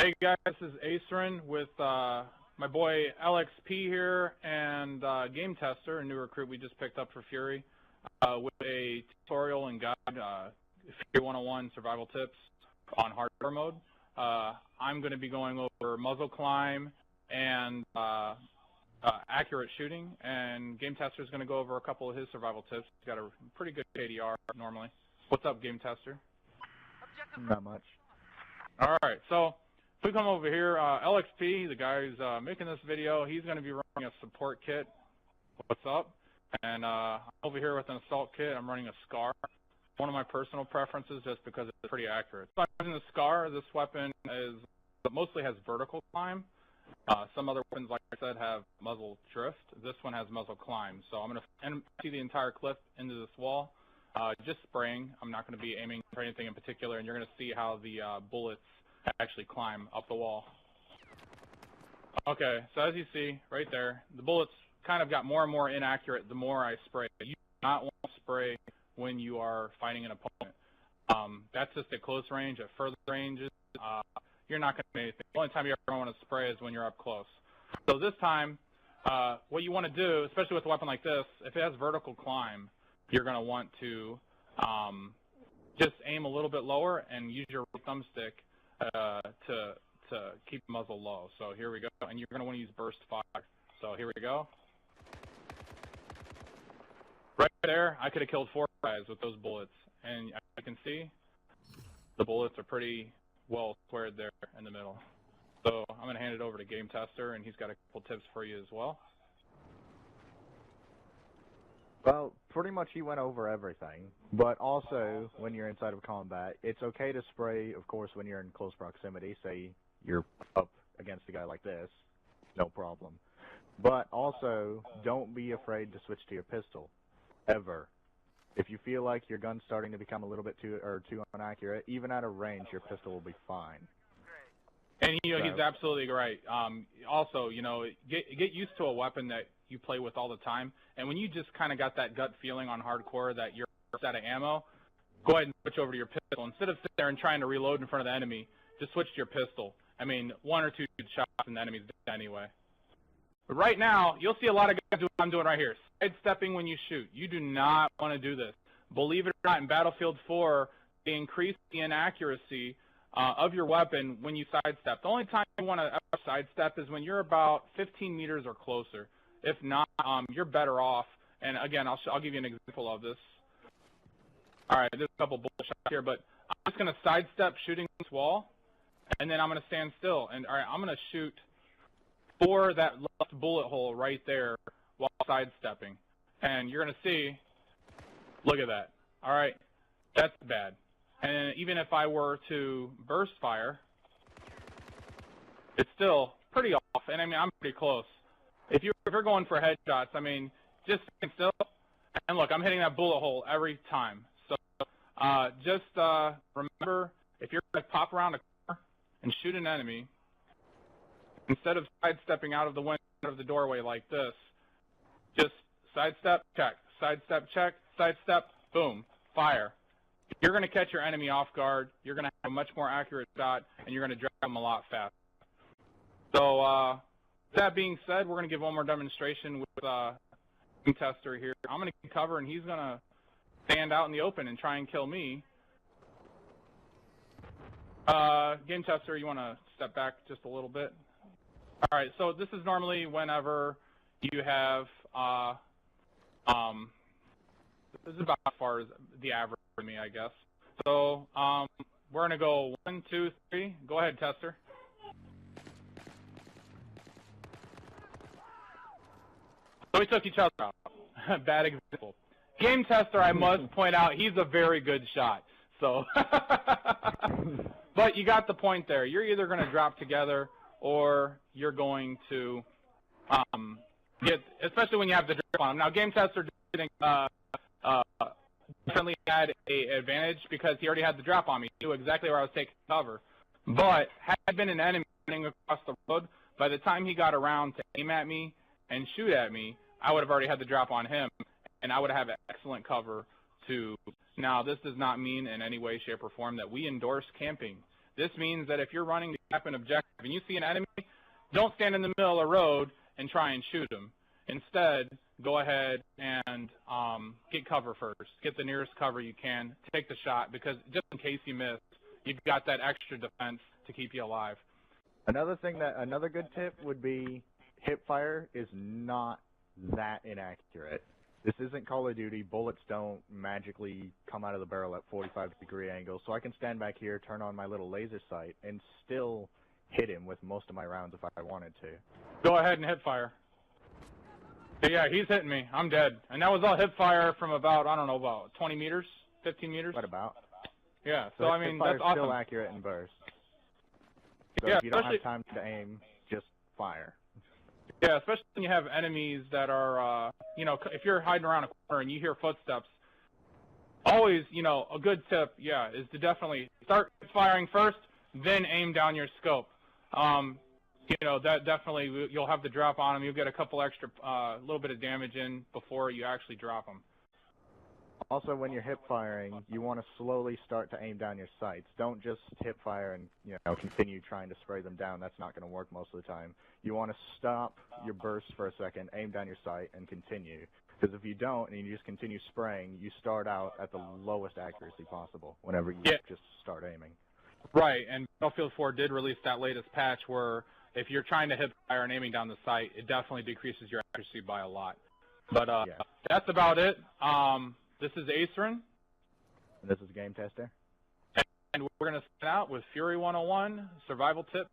Hey guys, this is Acerin with my boy LXP here and Game Tester, a new recruit we just picked up for Fury, with a tutorial and guide, Fury 101 survival tips on hardcore mode. I'm going to be going over muzzle climb and accurate shooting, and Game Tester is going to go over a couple of his survival tips. He's got a pretty good KDR normally. What's up, Game Tester? Not much. All right, so if we come over here, LXP, the guy who's making this video, he's going to be running a support kit. What's up? And over here with an assault kit, I'm running a SCAR. One of my personal preferences just because it's pretty accurate. So I'm using the SCAR. This weapon mostly has vertical climb. Some other weapons, like I said, have muzzle drift. This one has muzzle climb. So I'm going to see the entire clip into this wall, just spraying. I'm not going to be aiming for anything in particular, and you're going to see how the bullets actually climb up the wall. Okay, so as you see right there, the bullets kind of got more and more inaccurate the more I spray. You do not want to spray when you are fighting an opponent. That's just at close range. At further ranges, you're not going to do anything. The only time you ever want to spray is when you're up close. So this time, what you want to do, especially with a weapon like this, if it has vertical climb, you're going to want to just aim a little bit lower and use your thumbstick to keep the muzzle low. So here we go, and you're going to want to use burst fire. So here we go. Right there, I could have killed 4 guys with those bullets, and as you can see, the bullets are pretty well squared there in the middle. So I'm going to hand it over to Game Tester, and he's got a couple tips for you as well. Well, pretty much he went over everything, but also when you're inside of combat, it's okay to spray, of course, when you're in close proximity. Say you're up against a guy like this, no problem. But also, don't be afraid to switch to your pistol, ever. If you feel like your gun's starting to become a little bit too inaccurate, even at a range, your pistol will be fine. And you know, he's absolutely right. Also, you know, get used to a weapon that you play with all the time, and when you just kind of got that gut feeling on hardcore that you're out of ammo, go ahead and switch over to your pistol. Instead of sitting there and trying to reload in front of the enemy, just switch to your pistol. I mean, 1 or 2 shots and the enemy's dead anyway. But right now, you'll see a lot of guys do what I'm doing right here, sidestepping when you shoot. You do not want to do this. Believe it or not, in Battlefield 4, they increase the inaccuracy of your weapon when you sidestep. The only time you want to sidestep is when you're about 15 meters or closer. If not, you're better off. And again, I'll give you an example of this. All right, there's a couple bullet shots here, but I'm just going to sidestep shooting this wall, and then I'm going to stand still. And all right, I'm going to shoot for that left bullet hole right there while sidestepping. And you're going to see, look at that. All right, that's bad. And even if I were to burst fire, it's still pretty off. And I mean, I'm pretty close. If you're going for headshots, I mean, just stand still. And look, I'm hitting that bullet hole every time. So just remember, if you're going to pop around a corner and shoot an enemy, instead of sidestepping out of the window, out of the doorway like this, just sidestep, check, sidestep, boom, fire. You're going to catch your enemy off guard. You're going to have a much more accurate shot, and you're going to drag them a lot faster. So that being said, we're going to give one more demonstration with Game Tester here. I'm going to cover, and he's going to stand out in the open and try and kill me. Game Tester, you want to step back just a little bit? All right, so this is normally whenever you have, this is about as far as the average for me, I guess. So we're going to go 1, 2, 3. Go ahead, Tester. So we took each other out. Bad example. Game Tester, I must point out, he's a very good shot. So, but you got the point there. You're either going to drop together or you're going to get, especially when you have the drop on him. Now, Game Tester definitely had an advantage because he already had the drop on me. He knew exactly where I was taking cover. But had I been an enemy running across the road, by the time he got around to aim at me and shoot at me, I would have already had the drop on him, and I would have excellent cover to. Now, this does not mean in any way, shape, or form that we endorse camping. This means that if you're running gap and objective. And you see an enemy, don't stand in the middle of the road and try and shoot them. Instead, go ahead and get cover first. Get the nearest cover you can. Take the shot, because just in case you miss, you've got that extra defense to keep you alive. Another good tip would be hip fire is not that inaccurate. This isn't Call of Duty. Bullets don't magically come out of the barrel at 45-degree angles, so I can stand back here, turn on my little laser sight, and still hit him with most of my rounds if I wanted to. Go ahead and hip fire. Yeah, he's hitting me. I'm dead. And that was all hip fire from about, I don't know, about 20 meters, 15 meters? What about? Yeah, so I mean, that's awesome. Still accurate in bursts. So yeah, if you don't have time to aim, just fire. Yeah, especially when you have enemies that are, you know, if you're hiding around a corner and you hear footsteps, always, you know, a good tip, yeah, is to definitely start firing first, then aim down your scope. You know, that definitely, you'll have the drop on them. You'll get a couple extra, little bit of damage in before you actually drop them. Also, when you're hip firing, you want to slowly start to aim down your sights. Don't just hip fire and, you know, continue trying to spray them down. That's not going to work most of the time. You want to stop your burst for a second, aim down your sight, and continue. Because if you don't and you just continue spraying, you start out at the lowest accuracy possible whenever you just start aiming. Right, and Battlefield 4 did release that latest patch where if you're trying to hip fire and aiming down the sight, it definitely decreases your accuracy by a lot. But that's about it. This is Acerin. And this is Game Tester. And we're going to sign out with Fury 101, survival tip